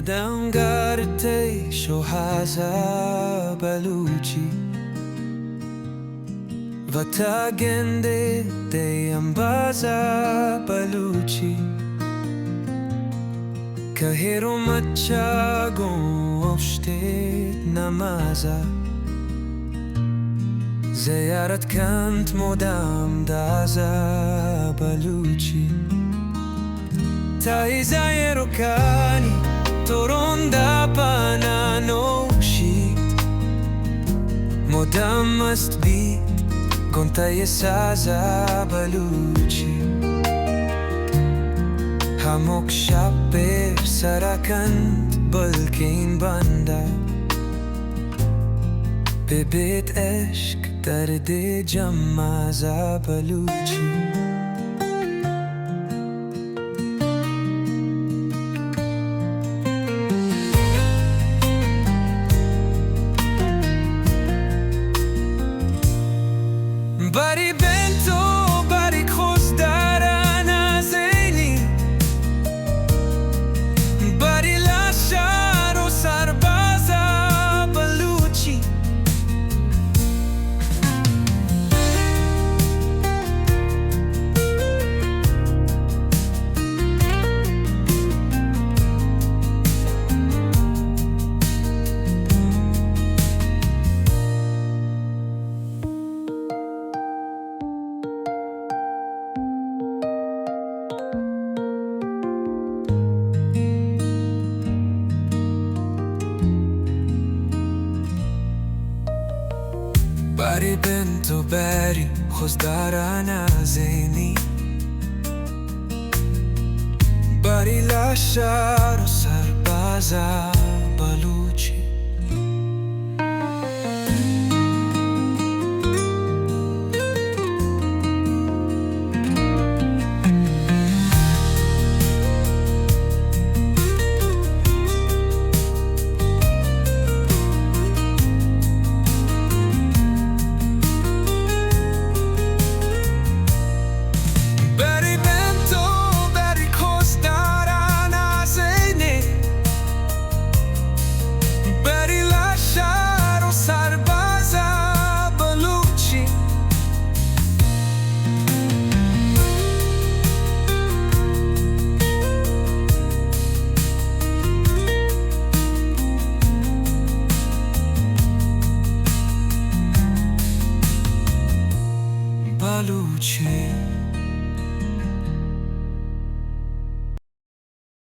مدام گرته شوهازا Balouchi و تا گنده دیم بازا Balouchi که هیرو مچا گم افشتید نمازا زیارت کند مدام دازا Balouchi تایزای روکانی توروندا پانا نوشید مدام مست بید گنتای سازا Balouchi هموک شب بر سرکند بلکین بنده به بیت عشق درد جمازا Balouchi باری بنتو باری خوز دارن از اینی باری لشکر و سربازا Balouchi باری بنتو باری خوز دارن از اینی باری لشکر و سربازا Balouchi Balouchi